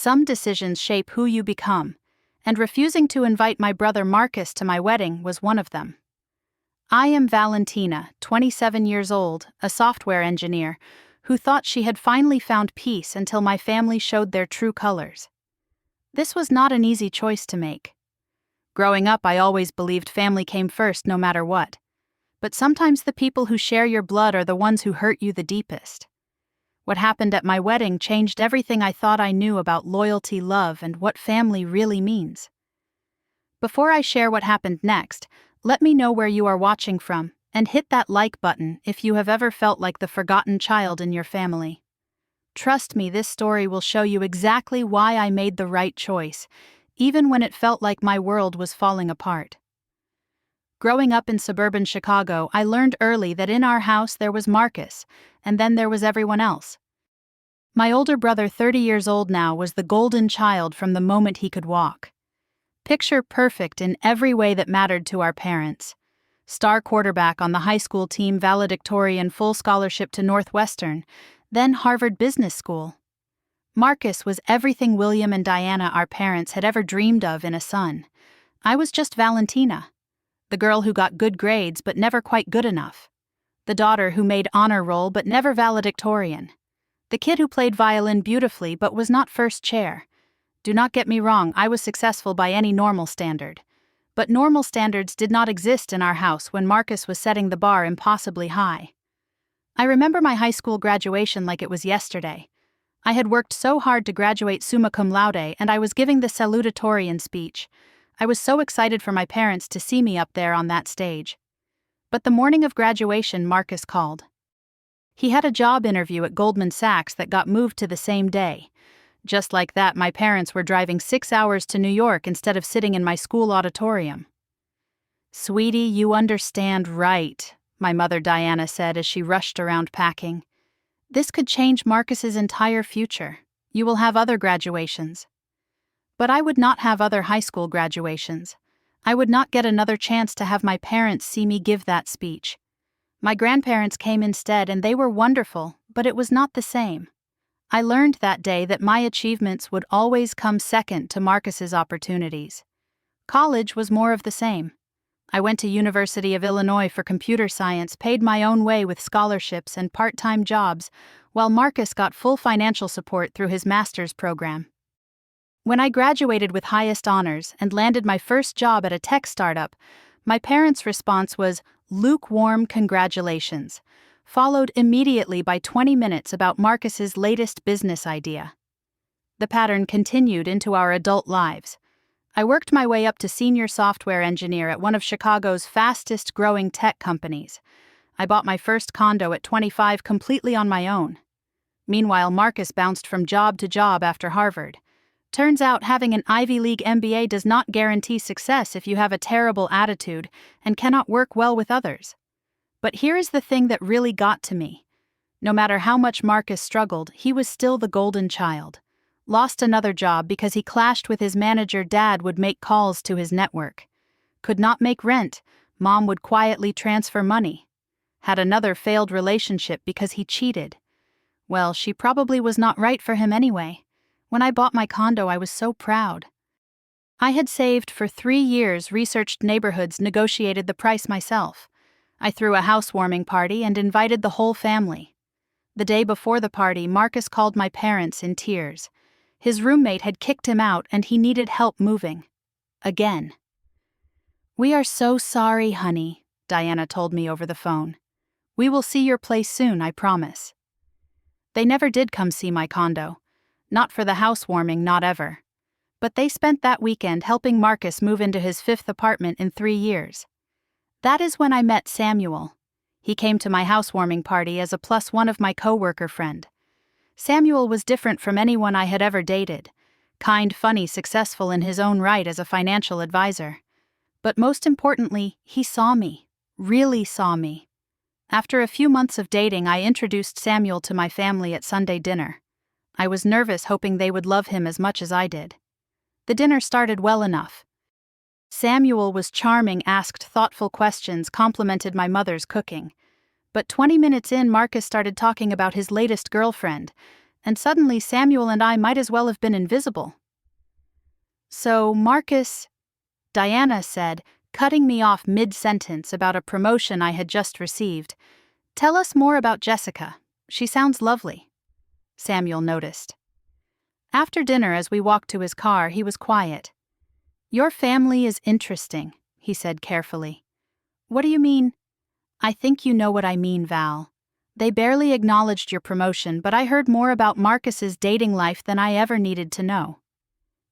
Some decisions shape who you become, and refusing to invite my brother Marcus to my wedding was one of them. I am Valentina, 27 years old, a software engineer, who thought she had finally found peace until my family showed their true colors. This was not an easy choice to make. Growing up, I always believed family came first no matter what. But sometimes the people who share your blood are the ones who hurt you the deepest. What happened at my wedding changed everything I thought I knew about loyalty, love, and what family really means. Before I share what happened next, let me know where you are watching from, and hit that like button if you have ever felt like the forgotten child in your family. Trust me, this story will show you exactly why I made the right choice, even when it felt like my world was falling apart. Growing up in suburban Chicago, I learned early that in our house there was Marcus, and then there was everyone else. My older brother, 30 years old now, was the golden child from the moment he could walk. Picture perfect in every way that mattered to our parents. Star quarterback on the high school team, valedictorian, full scholarship to Northwestern, then Harvard Business School. Marcus was everything William and Diana, our parents, had ever dreamed of in a son. I was just Valentina, the girl who got good grades but never quite good enough. The daughter who made honor roll but never valedictorian. The kid who played violin beautifully but was not first chair. Do not get me wrong, I was successful by any normal standard. But normal standards did not exist in our house when Marcus was setting the bar impossibly high. I remember my high school graduation like it was yesterday. I had worked so hard to graduate summa cum laude, and I was giving the salutatorian speech. I was so excited for my parents to see me up there on that stage. But the morning of graduation, Marcus called. He had a job interview at Goldman Sachs that got moved to the same day. Just like that, my parents were driving 6 hours to New York instead of sitting in my school auditorium. "Sweetie, you understand, right?" my mother Diana said as she rushed around packing. "This could change Marcus's entire future. You will have other graduations." But I would not have other high school graduations. I would not get another chance to have my parents see me give that speech. My grandparents came instead, and they were wonderful, but it was not the same. I learned that day that my achievements would always come second to Marcus's opportunities. College was more of the same. I went to University of Illinois for computer science, paid my own way with scholarships and part-time jobs, while Marcus got full financial support through his master's program. When I graduated with highest honors and landed my first job at a tech startup, my parents' response was lukewarm congratulations, followed immediately by 20 minutes about Marcus's latest business idea. The pattern continued into our adult lives. I worked my way up to senior software engineer at one of Chicago's fastest-growing tech companies. I bought my first condo at 25 completely on my own. Meanwhile, Marcus bounced from job to job after Harvard. Turns out having an Ivy League MBA does not guarantee success if you have a terrible attitude and cannot work well with others. But here is the thing that really got to me. No matter how much Marcus struggled, he was still the golden child. Lost another job because he clashed with his manager. Dad would make calls to his network. Could not make rent. Mom would quietly transfer money. Had another failed relationship because he cheated. Well, she probably was not right for him anyway. When I bought my condo, I was so proud. I had saved for 3 years, researched neighborhoods, negotiated the price myself. I threw a housewarming party and invited the whole family. The day before the party, Marcus called my parents in tears. His roommate had kicked him out and he needed help moving. Again. "We are so sorry, honey," Diana told me over the phone. "We will see your place soon, I promise." They never did come see my condo. Not for the housewarming, not ever. But they spent that weekend helping Marcus move into his 5th apartment in 3 years. That is when I met Samuel. He came to my housewarming party as a +1 of my coworker friend. Samuel was different from anyone I had ever dated. Kind, funny, successful in his own right as a financial advisor. But most importantly, he saw me. Really saw me. After a few months of dating, I introduced Samuel to my family at Sunday dinner. I was nervous, hoping they would love him as much as I did. The dinner started well enough. Samuel was charming, asked thoughtful questions, complimented my mother's cooking. But 20 minutes in, Marcus started talking about his latest girlfriend, and suddenly Samuel and I might as well have been invisible. "So, Marcus," Diana said, cutting me off mid-sentence about a promotion I had just received, "tell us more about Jessica. She sounds lovely." Samuel noticed. After dinner, as we walked to his car, he was quiet. "Your family is interesting," he said carefully. "What do you mean?" "I think you know what I mean, Val. They barely acknowledged your promotion, but I heard more about Marcus's dating life than I ever needed to know."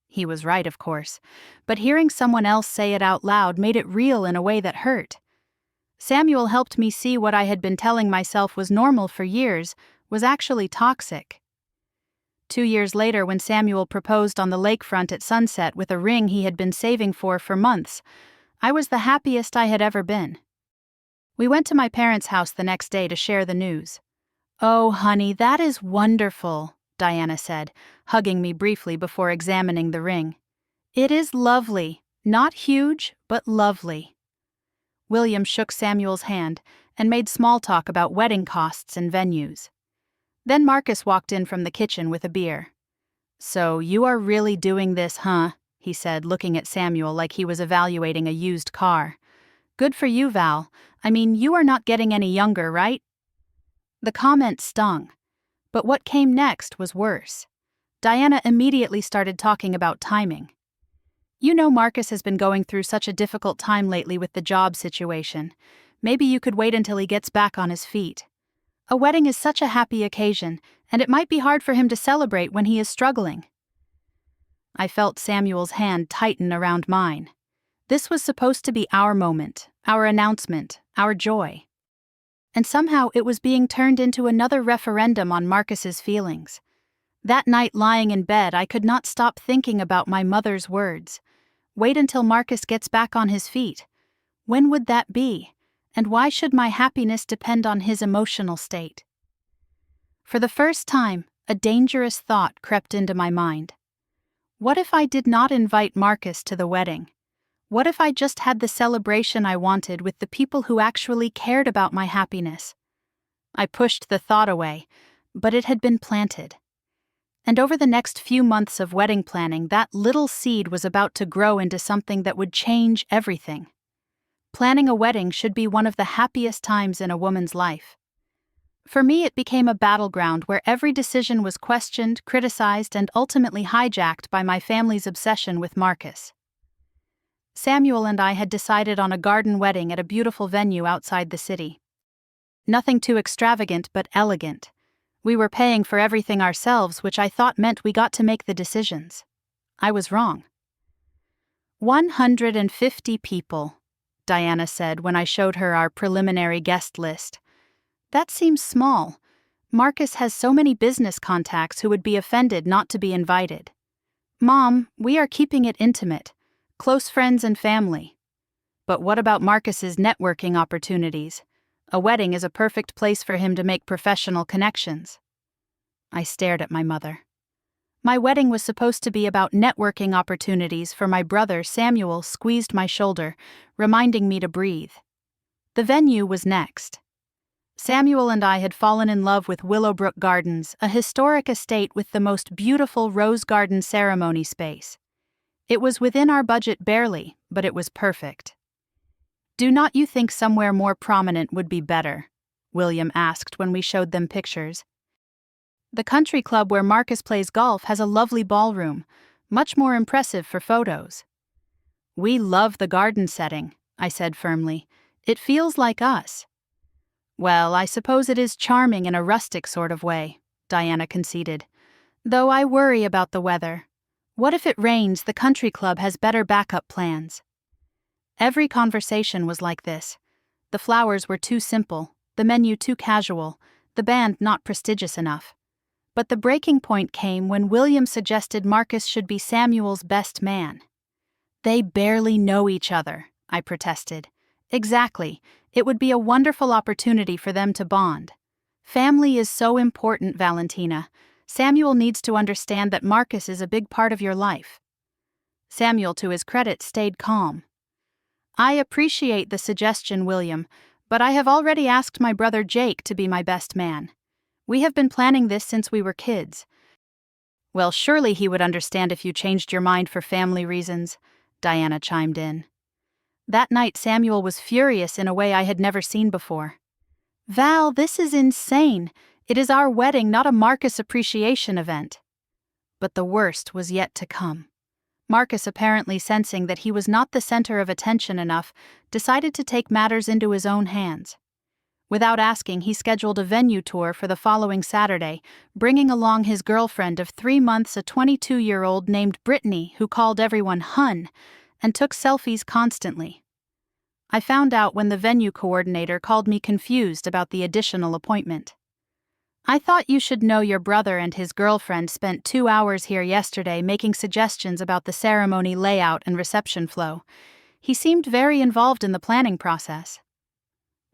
He was right, of course, but hearing someone else say it out loud made it real in a way that hurt. Samuel helped me see what I had been telling myself was normal for years was actually toxic. 2 years later, when Samuel proposed on the lakefront at sunset with a ring he had been saving for months, I was the happiest I had ever been. We went to my parents' house the next day to share the news. "Oh, honey, that is wonderful," Diana said, hugging me briefly before examining the ring. "It is lovely. Not huge, but lovely." William shook Samuel's hand and made small talk about wedding costs and venues. Then Marcus walked in from the kitchen with a beer. "So you are really doing this, huh?" he said, looking at Samuel like he was evaluating a used car. "Good for you, Val. I mean, you are not getting any younger, right?" The comment stung, but what came next was worse. Diana immediately started talking about timing. "You know Marcus has been going through such a difficult time lately with the job situation. Maybe you could wait until he gets back on his feet. A wedding is such a happy occasion, and it might be hard for him to celebrate when he is struggling." I felt Samuel's hand tighten around mine. This was supposed to be our moment, our announcement, our joy. And somehow it was being turned into another referendum on Marcus's feelings. That night, lying in bed, I could not stop thinking about my mother's words. Wait until Marcus gets back on his feet. When would that be? And why should my happiness depend on his emotional state? For the first time, a dangerous thought crept into my mind. What if I did not invite Marcus to the wedding? What if I just had the celebration I wanted with the people who actually cared about my happiness? I pushed the thought away, but it had been planted. And over the next few months of wedding planning, that little seed was about to grow into something that would change everything. Planning a wedding should be one of the happiest times in a woman's life. For me, it became a battleground where every decision was questioned, criticized, and ultimately hijacked by my family's obsession with Marcus. Samuel and I had decided on a garden wedding at a beautiful venue outside the city. Nothing too extravagant but elegant. We were paying for everything ourselves, which I thought meant we got to make the decisions. I was wrong. 150 people, Diana said when I showed her our preliminary guest list. "That seems small. Marcus has so many business contacts who would be offended not to be invited." "Mom, we are keeping it intimate. Close friends and family." "But what about Marcus's networking opportunities? A wedding is a perfect place for him to make professional connections." I stared at my mother. My wedding was supposed to be about networking opportunities for my brother. Samuel squeezed my shoulder, reminding me to breathe. The venue was next. Samuel and I had fallen in love with Willowbrook Gardens, a historic estate with the most beautiful rose garden ceremony space. It was within our budget barely, but it was perfect. "Do not you think somewhere more prominent would be better?" William asked when we showed them pictures. "The country club where Marcus plays golf has a lovely ballroom, much more impressive for photos." "We love the garden setting," I said firmly. "It feels like us." "Well, I suppose it is charming in a rustic sort of way," Diana conceded. "Though I worry about the weather. What if it rains? The country club has better backup plans." Every conversation was like this. The flowers were too simple, the menu too casual, the band not prestigious enough. But the breaking point came when William suggested Marcus should be Samuel's best man. "They barely know each other," I protested. "Exactly. It would be a wonderful opportunity for them to bond. Family is so important, Valentina. Samuel needs to understand that Marcus is a big part of your life." Samuel, to his credit, stayed calm. "I appreciate the suggestion, William, but I have already asked my brother Jake to be my best man. We have been planning this since we were kids. Well, surely he would understand if you changed your mind for family reasons, Diana chimed in. That night, Samuel was furious in a way I had never seen before. Val, this is insane. It is our wedding, not a Marcus appreciation event. But the worst was yet to come. Marcus, apparently sensing that he was not the center of attention enough, decided to take matters into his own hands. Without asking, he scheduled a venue tour for the following Saturday, bringing along his girlfriend of 3 months, a 22-year-old named Brittany, who called everyone Hun, and took selfies constantly. I found out when the venue coordinator called me confused about the additional appointment. I thought you should know your brother and his girlfriend spent 2 hours here yesterday making suggestions about the ceremony layout and reception flow. He seemed very involved in the planning process.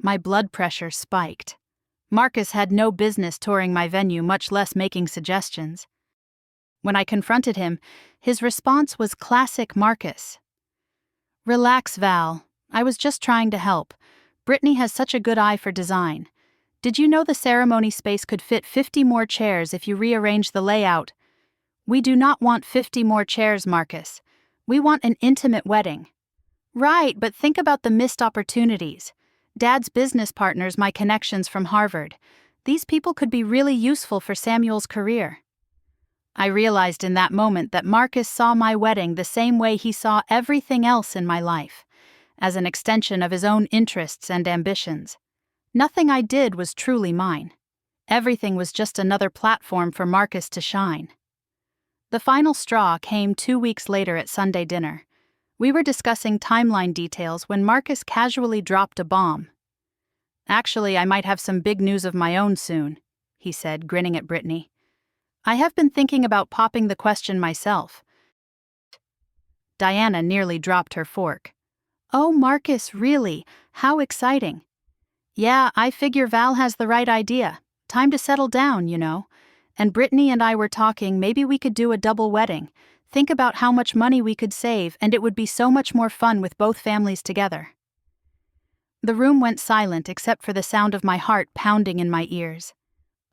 My blood pressure spiked. Marcus had no business touring my venue, much less making suggestions. When I confronted him, his response was classic Marcus. Relax, Val. I was just trying to help. Brittany has such a good eye for design. Did you know the ceremony space could fit 50 more chairs if you rearrange the layout? We do not want 50 more chairs, Marcus. We want an intimate wedding. Right, but think about the missed opportunities. Dad's business partners, my connections from Harvard. These people could be really useful for Samuel's career. I realized in that moment that Marcus saw my wedding the same way he saw everything else in my life, as an extension of his own interests and ambitions. Nothing I did was truly mine. Everything was just another platform for Marcus to shine. The final straw came 2 weeks later at Sunday dinner. We were discussing timeline details when Marcus casually dropped a bomb. Actually, I might have some big news of my own soon, he said, grinning at Brittany. I have been thinking about popping the question myself. Diana nearly dropped her fork. Oh, Marcus, really? How exciting. Yeah, I figure Val has the right idea. Time to settle down, you know. And Brittany and I were talking, maybe we could do a double wedding. Think about how much money we could save, and it would be so much more fun with both families together. The room went silent except for the sound of my heart pounding in my ears.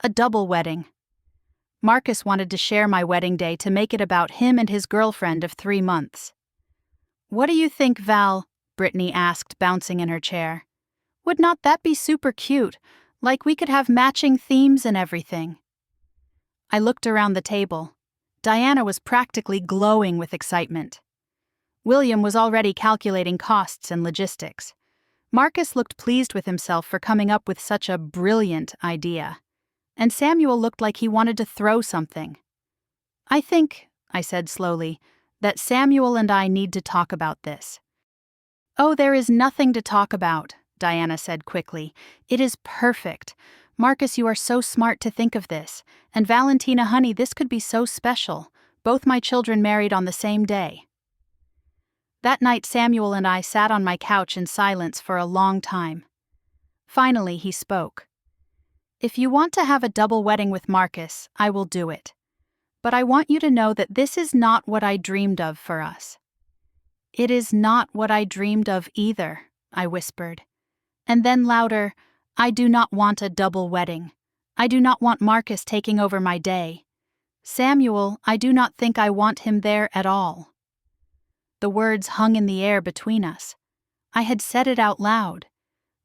A double wedding. Marcus wanted to share my wedding day to make it about him and his girlfriend of 3 months. What do you think, Val? Brittany asked, bouncing in her chair. Would not that be super cute? Like we could have matching themes and everything. I looked around the table. Diana was practically glowing with excitement. William was already calculating costs and logistics. Marcus looked pleased with himself for coming up with such a brilliant idea. And Samuel looked like he wanted to throw something. I think, I said slowly, that Samuel and I need to talk about this. Oh, there is nothing to talk about, Diana said quickly. It is perfect. Marcus, you are so smart to think of this. And Valentina, honey, this could be so special. Both my children married on the same day. That night, Samuel and I sat on my couch in silence for a long time. Finally, he spoke. If you want to have a double wedding with Marcus, I will do it. But I want you to know that this is not what I dreamed of for us. It is not what I dreamed of either, I whispered. And then louder, I do not want a double wedding. I do not want Marcus taking over my day. Samuel, I do not think I want him there at all. The words hung in the air between us. I had said it out loud,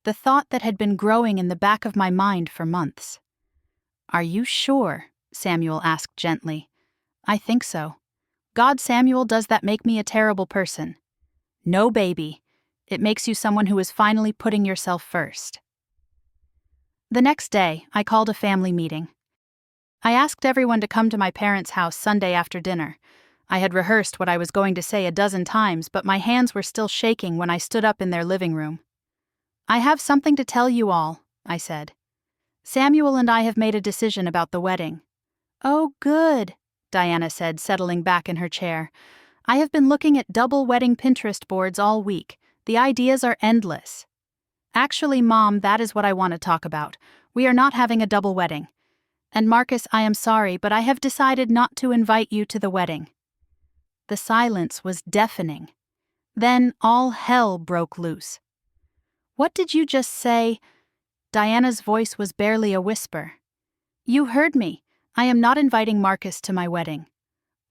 the thought that had been growing in the back of my mind for months. Are you sure? Samuel asked gently. I think so. God, Samuel, does that make me a terrible person? No, baby. It makes you someone who is finally putting yourself first. The next day, I called a family meeting. I asked everyone to come to my parents' house Sunday after dinner. I had rehearsed what I was going to say a dozen times, but my hands were still shaking when I stood up in their living room. I have something to tell you all, I said. Samuel and I have made a decision about the wedding. Oh, good, Diana said, settling back in her chair. I have been looking at double wedding Pinterest boards all week. The ideas are endless. Actually, Mom, that is what I want to talk about. We are not having a double wedding. And Marcus, I am sorry, but I have decided not to invite you to the wedding. The silence was deafening. Then all hell broke loose. What did you just say? Diana's voice was barely a whisper. You heard me. I am not inviting Marcus to my wedding.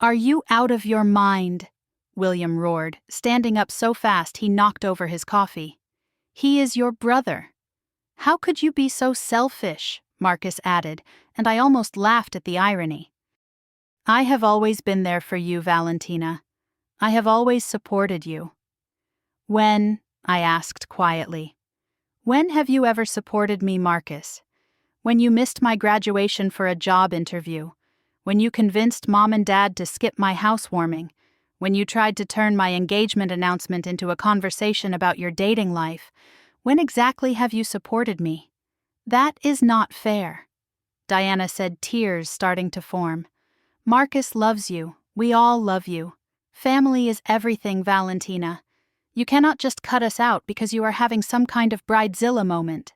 Are you out of your mind? William roared, standing up so fast he knocked over his coffee. He is your brother. How could you be so selfish? Marcus added, and I almost laughed at the irony. I have always been there for you, Valentina. I have always supported you. When? I asked quietly. When have you ever supported me, Marcus? When you missed my graduation for a job interview, when you convinced Mom and Dad to skip my housewarming, when you tried to turn my engagement announcement into a conversation about your dating life, when exactly have you supported me? That is not fair. Diana said, tears starting to form. Marcus loves you. We all love you. Family is everything, Valentina. You cannot just cut us out because you are having some kind of bridezilla moment.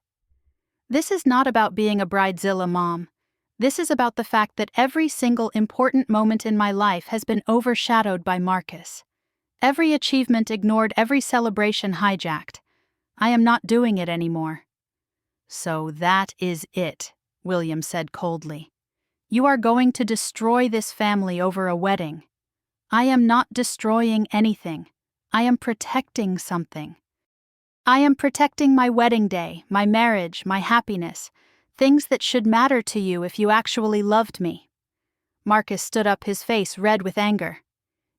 This is not about being a bridezilla, Mom. This is about the fact that every single important moment in my life has been overshadowed by Marcus. Every achievement ignored, every celebration hijacked. I am not doing it anymore. So that is it, William said coldly. You are going to destroy this family over a wedding. I am not destroying anything. I am protecting something. I am protecting my wedding day, my marriage, my happiness, things that should matter to you if you actually loved me. Marcus stood up, his face red with anger.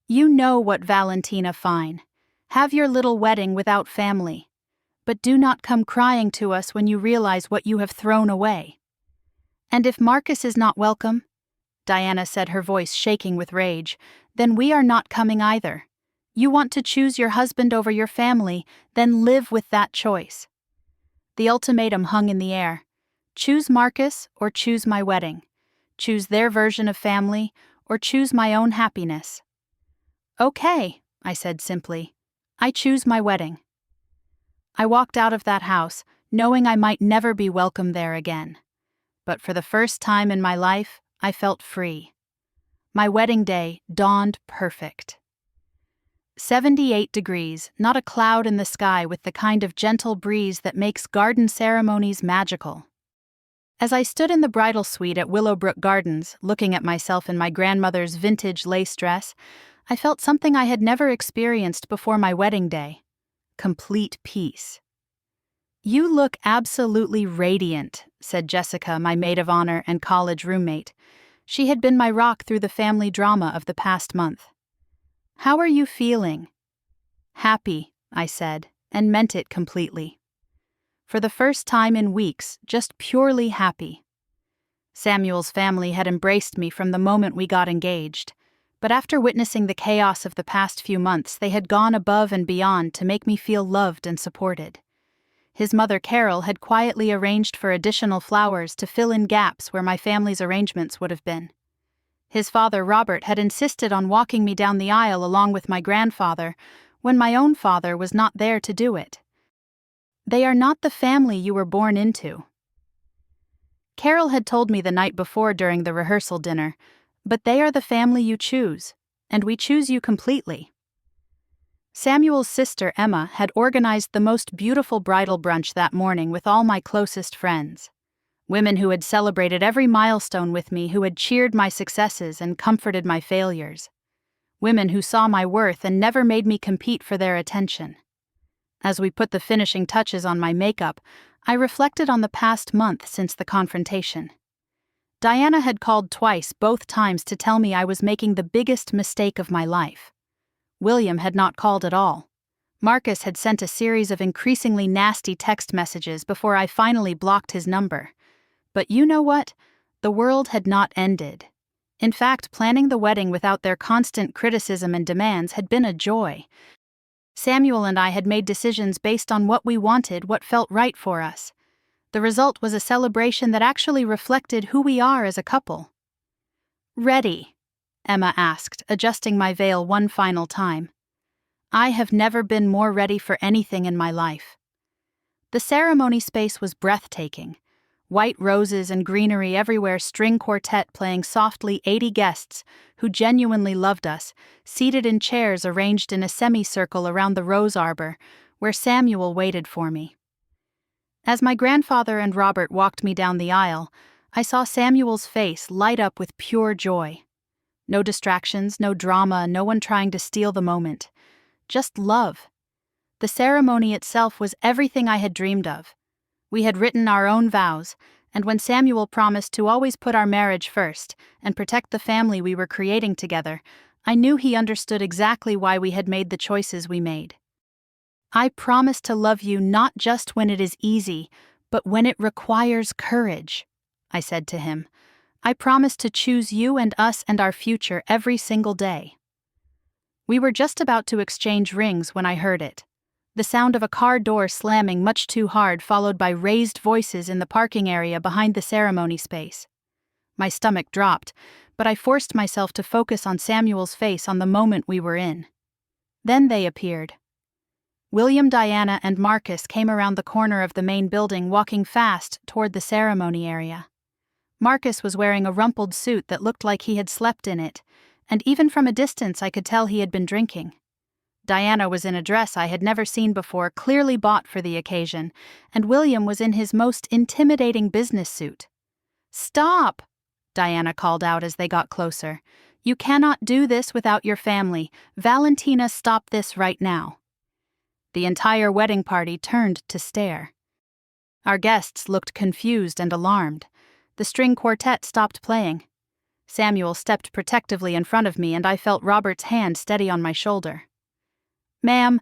You know what, Valentina, fine. Have your little wedding without family. But do not come crying to us when you realize what you have thrown away. And if Marcus is not welcome, Diana said, her voice shaking with rage, then we are not coming either. You want to choose your husband over your family, then live with that choice. The ultimatum hung in the air. Choose Marcus or choose my wedding. Choose their version of family or choose my own happiness. Okay, I said simply. I choose my wedding. I walked out of that house, knowing I might never be welcome there again. But for the first time in my life, I felt free. My wedding day dawned perfect. 78 degrees, not a cloud in the sky, with the kind of gentle breeze that makes garden ceremonies magical. As I stood in the bridal suite at Willowbrook Gardens, looking at myself in my grandmother's vintage lace dress, I felt something I had never experienced before my wedding day. Complete peace. You look absolutely radiant, said Jessica, my maid of honor and college roommate. She had been my rock through the family drama of the past month. How are you feeling? Happy, I said, and meant it completely. For the first time in weeks, just purely happy. Samuel's family had embraced me from the moment we got engaged, but after witnessing the chaos of the past few months, they had gone above and beyond to make me feel loved and supported. His mother, Carol, had quietly arranged for additional flowers to fill in gaps where my family's arrangements would have been. His father, Robert, had insisted on walking me down the aisle along with my grandfather when my own father was not there to do it. They are not the family you were born into. Carol had told me the night before during the rehearsal dinner, but they are the family you choose, and we choose you completely. Samuel's sister, Emma, had organized the most beautiful bridal brunch that morning with all my closest friends. Women who had celebrated every milestone with me, who had cheered my successes and comforted my failures. Women who saw my worth and never made me compete for their attention. As we put the finishing touches on my makeup, I reflected on the past month since the confrontation. Diana had called twice, both times to tell me I was making the biggest mistake of my life. William had not called at all. Marcus had sent a series of increasingly nasty text messages before I finally blocked his number. But you know what? The world had not ended. In fact, planning the wedding without their constant criticism and demands had been a joy. Samuel and I had made decisions based on what we wanted, what felt right for us. The result was a celebration that actually reflected who we are as a couple. Ready? Emma asked, adjusting my veil one final time. I have never been more ready for anything in my life. The ceremony space was breathtaking. White roses and greenery everywhere, string quartet playing softly, 80 guests, who genuinely loved us, seated in chairs arranged in a semicircle around the rose arbor, where Samuel waited for me. As my grandfather and Robert walked me down the aisle, I saw Samuel's face light up with pure joy. No distractions, no drama, no one trying to steal the moment. Just love. The ceremony itself was everything I had dreamed of. We had written our own vows, and when Samuel promised to always put our marriage first and protect the family we were creating together, I knew he understood exactly why we had made the choices we made. I promise to love you not just when it is easy, but when it requires courage, I said to him. I promise to choose you and us and our future every single day. We were just about to exchange rings when I heard it. The sound of a car door slamming much too hard, followed by raised voices in the parking area behind the ceremony space. My stomach dropped, but I forced myself to focus on Samuel's face on the moment we were in. Then they appeared. William, Diana, and Marcus came around the corner of the main building, walking fast toward the ceremony area. Marcus was wearing a rumpled suit that looked like he had slept in it, and even from a distance I could tell he had been drinking. Diana was in a dress I had never seen before, clearly bought for the occasion, and William was in his most intimidating business suit. "Stop!" Diana called out as they got closer. "You cannot do this without your family. Valentina, stop this right now." The entire wedding party turned to stare. Our guests looked confused and alarmed. The string quartet stopped playing. Samuel stepped protectively in front of me, and I felt Robert's hand steady on my shoulder. "Ma'am,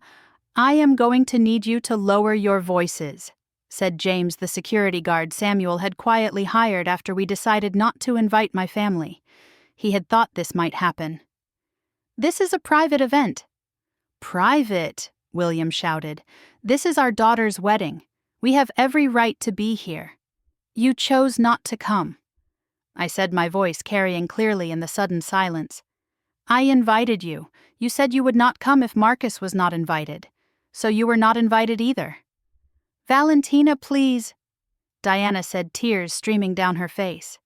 I am going to need you to lower your voices," said James, the security guard Samuel had quietly hired after we decided not to invite my family. He had thought this might happen. "This is a private event." "Private?" William shouted. "This is our daughter's wedding. We have every right to be here. You chose not to come." I said, my voice carrying clearly in the sudden silence. "I invited you. You said you would not come if Marcus was not invited. So you were not invited either." "Valentina, please," Diana said, tears streaming down her face.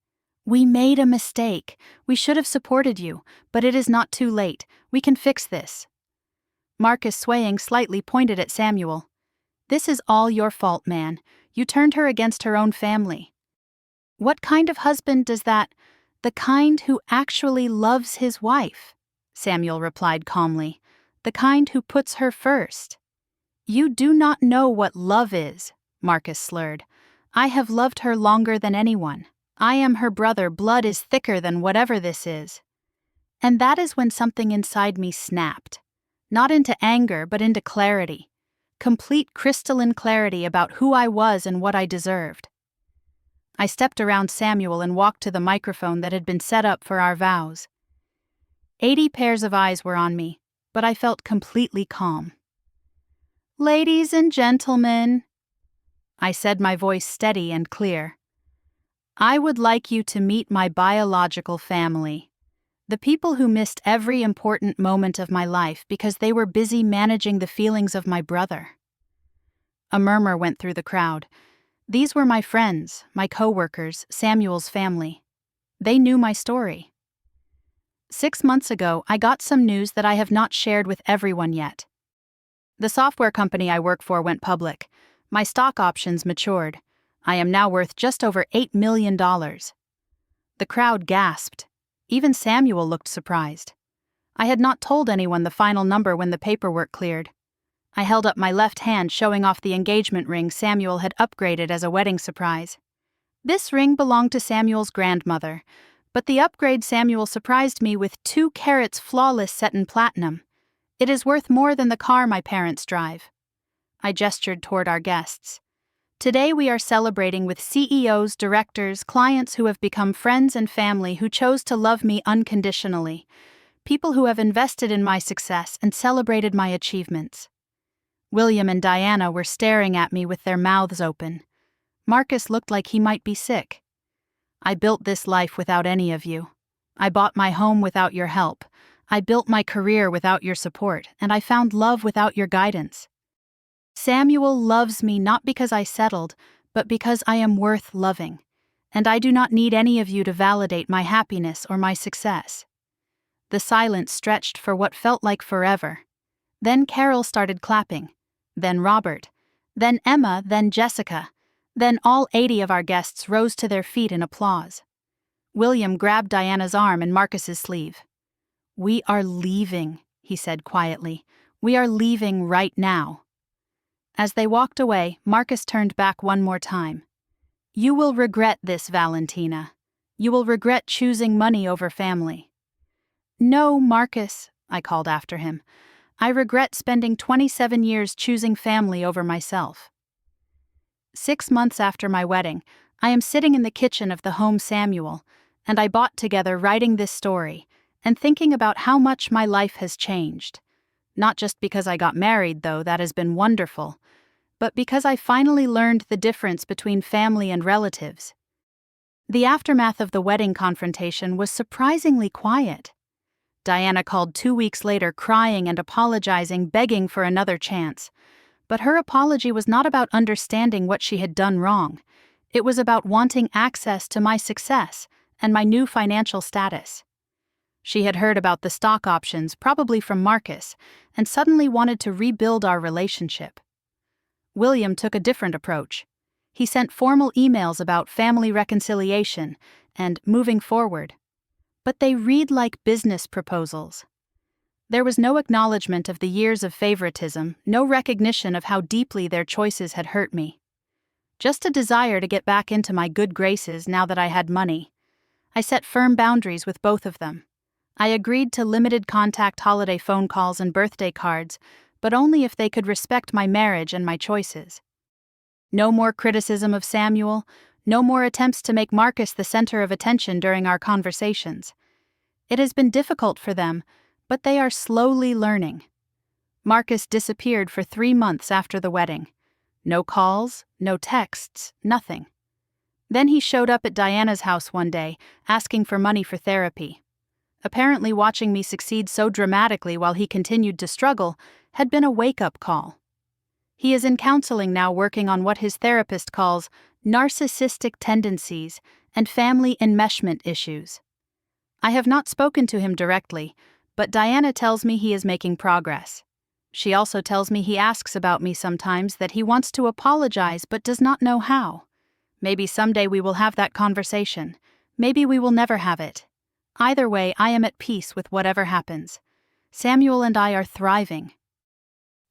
"We made a mistake. We should have supported you, but it is not too late. We can fix this." Marcus, swaying slightly, pointed at Samuel. "This is all your fault, man. You turned her against her own family." "What kind of husband does that—" "The kind who actually loves his wife," Samuel replied calmly. "The kind who puts her first." "You do not know what love is," Marcus slurred. "I have loved her longer than anyone. I am her brother. Blood is thicker than whatever this is." And that is when something inside me snapped. Not into anger, but into clarity. Complete crystalline clarity about who I was and what I deserved. I stepped around Samuel and walked to the microphone that had been set up for our vows. 80 pairs of eyes were on me, but I felt completely calm. "Ladies and gentlemen," I said, my voice steady and clear, "I would like you to meet my biological family. The people who missed every important moment of my life because they were busy managing the feelings of my brother." A murmur went through the crowd. These were my friends, my co-workers, Samuel's family. They knew my story. 6 months ago, I got some news that I have not shared with everyone yet. The software company I work for went public. My stock options matured. I am now worth just over $8 million. The crowd gasped. Even Samuel looked surprised. I had not told anyone the final number when the paperwork cleared. I held up my left hand, showing off the engagement ring Samuel had upgraded as a wedding surprise. This ring belonged to Samuel's grandmother, but the upgrade Samuel surprised me with 2 carats flawless set in platinum. It is worth more than the car my parents drive. I gestured toward our guests. Today we are celebrating with CEOs, directors, clients who have become friends and family who chose to love me unconditionally, people who have invested in my success and celebrated my achievements. William and Diana were staring at me with their mouths open. Marcus looked like he might be sick. "I built this life without any of you. I bought my home without your help. I built my career without your support, and I found love without your guidance. Samuel loves me not because I settled, but because I am worth loving, and I do not need any of you to validate my happiness or my success." The silence stretched for what felt like forever. Then Carol started clapping, then Robert, then Emma, then Jessica, Then all 80 of our guests rose to their feet in applause. William grabbed Diana's arm and Marcus's sleeve. "We are leaving," he said quietly. "We are leaving right now." As they walked away, Marcus turned back one more time. "You will regret this, Valentina. You will regret choosing money over family." "No, Marcus," I called after him. "I regret spending 27 years choosing family over myself." 6 months after my wedding, I am sitting in the kitchen of the home Samuel, and I bought together writing this story and thinking about how much my life has changed. Not just because I got married, though, that has been wonderful, but because I finally learned the difference between family and relatives. The aftermath of the wedding confrontation was surprisingly quiet. Diana called 2 weeks later crying and apologizing, begging for another chance. But her apology was not about understanding what she had done wrong. It was about wanting access to my success and my new financial status. She had heard about the stock options, probably from Marcus, and suddenly wanted to rebuild our relationship. William took a different approach. He sent formal emails about family reconciliation and moving forward. But they read like business proposals. There was no acknowledgement of the years of favoritism, no recognition of how deeply their choices had hurt me. Just a desire to get back into my good graces now that I had money. I set firm boundaries with both of them. I agreed to limited contact holiday phone calls and birthday cards, but only if they could respect my marriage and my choices. No more criticism of Samuel, no more attempts to make Marcus the center of attention during our conversations. It has been difficult for them, but they are slowly learning. Marcus disappeared for 3 months after the wedding. No calls, no texts, nothing. Then he showed up at Diana's house one day, asking for money for therapy. Apparently watching me succeed so dramatically while he continued to struggle had been a wake-up call. He is in counseling now, working on what his therapist calls narcissistic tendencies and family enmeshment issues. I have not spoken to him directly, but Diana tells me he is making progress. She also tells me he asks about me sometimes, that he wants to apologize but does not know how. Maybe someday we will have that conversation. Maybe we will never have it. Either way, I am at peace with whatever happens. Samuel and I are thriving.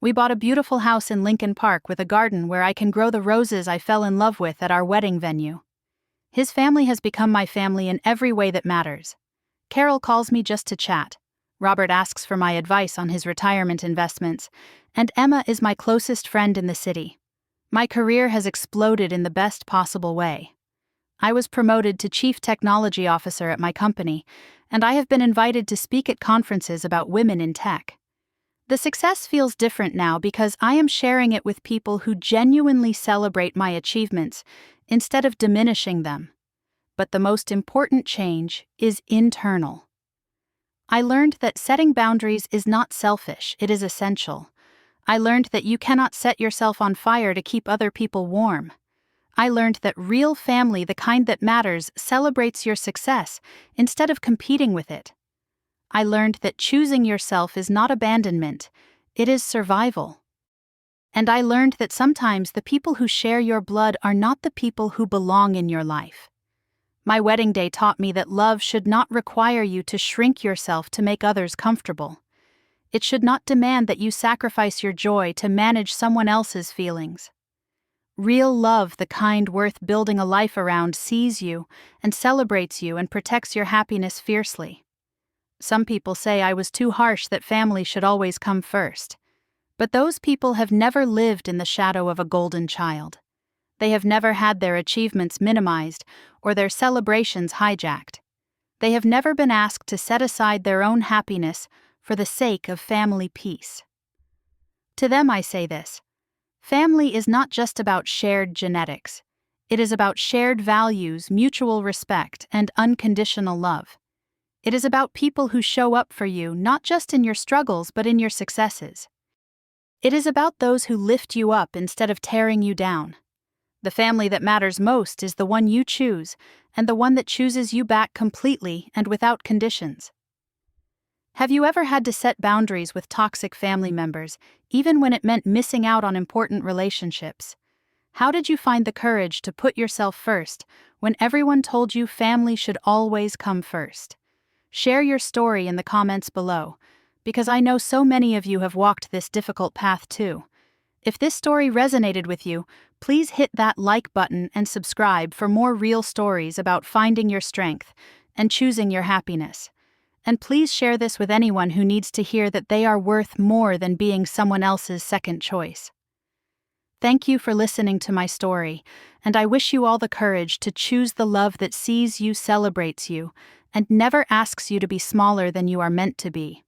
We bought a beautiful house in Lincoln Park with a garden where I can grow the roses I fell in love with at our wedding venue. His family has become my family in every way that matters. Carol calls me just to chat. Robert asks for my advice on his retirement investments, and Emma is my closest friend in the city. My career has exploded in the best possible way. I was promoted to Chief Technology Officer at my company, and I have been invited to speak at conferences about women in tech. The success feels different now because I am sharing it with people who genuinely celebrate my achievements instead of diminishing them. But the most important change is internal. I learned that setting boundaries is not selfish, it is essential. I learned that you cannot set yourself on fire to keep other people warm. I learned that real family, the kind that matters, celebrates your success instead of competing with it. I learned that choosing yourself is not abandonment, it is survival. And I learned that sometimes the people who share your blood are not the people who belong in your life. My wedding day taught me that love should not require you to shrink yourself to make others comfortable. It should not demand that you sacrifice your joy to manage someone else's feelings. Real love, the kind worth building a life around, sees you and celebrates you and protects your happiness fiercely. Some people say I was too harsh, that family should always come first. But those people have never lived in the shadow of a golden child. They have never had their achievements minimized or their celebrations hijacked. They have never been asked to set aside their own happiness for the sake of family peace. To them I say this: family is not just about shared genetics. It is about shared values, mutual respect, and unconditional love. It is about people who show up for you not just in your struggles but in your successes. It is about those who lift you up instead of tearing you down. The family that matters most is the one you choose, and the one that chooses you back completely and without conditions. Have you ever had to set boundaries with toxic family members, even when it meant missing out on important relationships? How did you find the courage to put yourself first when everyone told you family should always come first? Share your story in the comments below, because I know so many of you have walked this difficult path too. If this story resonated with you, please hit that like button and subscribe for more real stories about finding your strength and choosing your happiness. And please share this with anyone who needs to hear that they are worth more than being someone else's second choice. Thank you for listening to my story, and I wish you all the courage to choose the love that sees you, celebrates you, and never asks you to be smaller than you are meant to be.